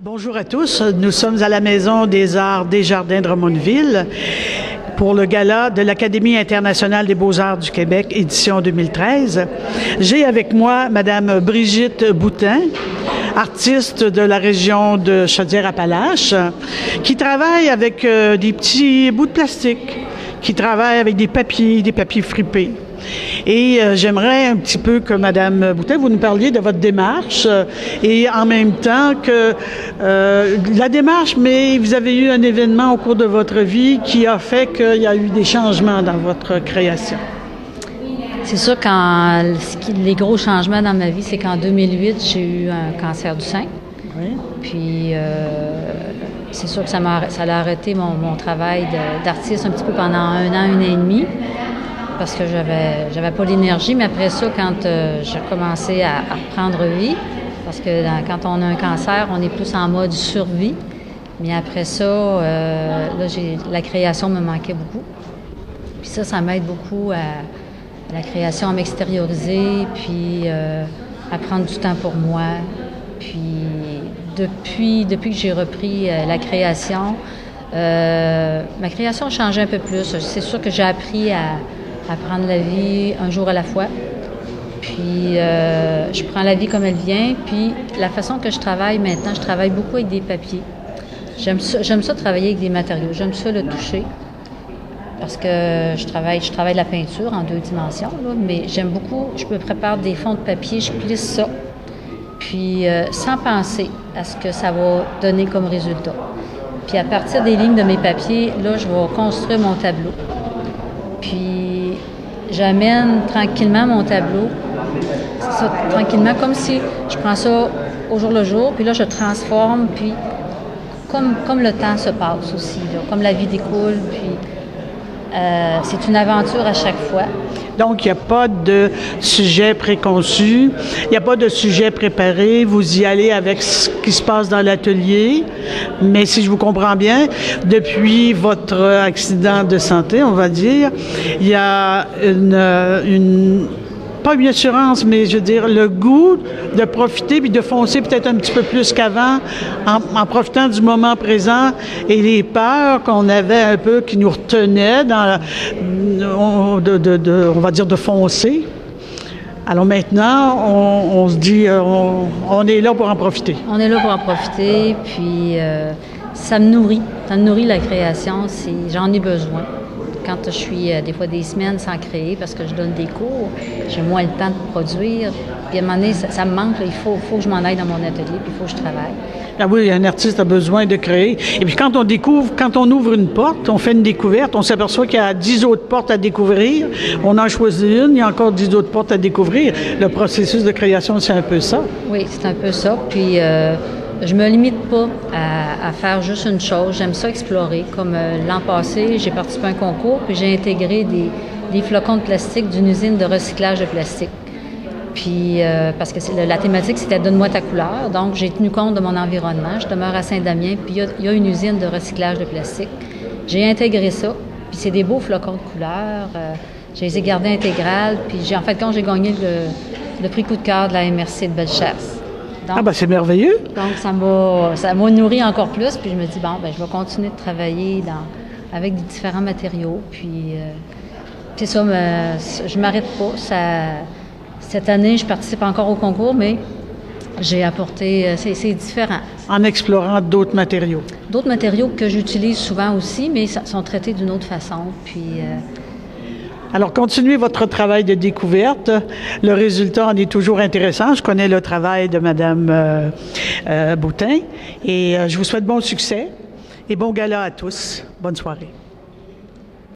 Bonjour à tous, nous sommes à la Maison des Arts des Jardins de Drummondville pour le gala de l'Académie internationale des beaux-arts du Québec, édition 2013. J'ai avec moi Madame Brigitte Boutin, artiste de la région de Chaudière-Appalaches, qui travaille avec des petits bouts de plastique, qui travaille avec des papiers fripés. Et j'aimerais un petit peu que Madame Boutin, vous nous parliez de votre démarche et en même temps que la démarche, mais vous avez eu un événement au cours de votre vie qui a fait qu'il y a eu des changements dans votre création. C'est sûr que les gros changements dans ma vie, c'est qu'en 2008, j'ai eu un cancer du sein. Oui. Puis c'est sûr que ça a arrêté mon travail d'artiste un petit peu pendant un an et demi. Parce que j'avais pas l'énergie, mais après ça, quand j'ai commencé à reprendre vie, parce que quand on a un cancer, on est plus en mode survie, mais après ça, la création me manquait beaucoup. Puis ça m'aide beaucoup à la création, à m'extérioriser, puis à prendre du temps pour moi. Puis depuis que j'ai repris la création, ma création a changé un peu plus. C'est sûr que j'ai appris à prendre la vie un jour à la fois. Puis, je prends la vie comme elle vient. Puis, la façon que je travaille maintenant, je travaille beaucoup avec des papiers. J'aime ça travailler avec des matériaux. J'aime ça le toucher. Parce que je travaille la peinture en 2 dimensions, là, mais j'aime beaucoup, je me prépare des fonds de papier, je plisse ça. Puis, sans penser à ce que ça va donner comme résultat. Puis, à partir des lignes de mes papiers, là, je vais construire mon tableau. Puis, j'amène tranquillement mon tableau, tranquillement, comme si je prends ça au jour le jour, puis là, je transforme, puis comme le temps se passe aussi, là, comme la vie découle, puis c'est une aventure à chaque fois. Donc, il n'y a pas de sujet préconçu, il n'y a pas de sujet préparé, vous y allez avec ce qui se passe dans l'atelier, mais si je vous comprends bien, depuis votre accident de santé, on va dire, il y a pas une assurance, mais je veux dire, le goût de profiter puis de foncer peut-être un petit peu plus qu'avant en profitant du moment présent et les peurs qu'on avait un peu qui nous retenaient on va dire de foncer. Alors maintenant, on se dit, on est là pour en profiter. On est là pour en profiter, puis ça me nourrit. Ça me nourrit la création, j'en ai besoin. Quand je suis des fois des semaines sans créer parce que je donne des cours, j'ai moins le temps de produire. Puis à un moment donné, ça me manque. Là, il faut que je m'en aille dans mon atelier, puis il faut que je travaille. Ah oui, un artiste a besoin de créer. Et puis quand on ouvre une porte, on fait une découverte, on s'aperçoit qu'il y a 10 autres portes à découvrir. On en choisit une, il y a encore 10 autres portes à découvrir. Le processus de création, c'est un peu ça. Oui, c'est un peu ça. Puis je me limite pas à faire juste une chose. J'aime ça explorer. Comme l'an passé, j'ai participé à un concours, puis j'ai intégré des flocons de plastique d'une usine de recyclage de plastique. Puis, parce que la thématique, c'était « Donne-moi ta couleur ». Donc, j'ai tenu compte de mon environnement. Je demeure à Saint-Damien, puis il y a une usine de recyclage de plastique. J'ai intégré ça, puis c'est des beaux flocons de couleur. Je les ai gardés intégrales, puis quand j'ai gagné le prix coup de cœur de la MRC de Bellechasse. Donc, c'est merveilleux. Donc, ça m'a nourri encore plus, puis je me dis, je vais continuer de travailler avec des différents matériaux, puis c'est ça, je m'arrête pas. Cette année, je participe encore au concours, mais j'ai apporté, c'est différent. En explorant d'autres matériaux. D'autres matériaux que j'utilise souvent aussi, mais sont traités d'une autre façon. Puis, alors, continuez votre travail de découverte. Le résultat en est toujours intéressant. Je connais le travail de Madame Boutin et je vous souhaite bon succès et bon gala à tous. Bonne soirée.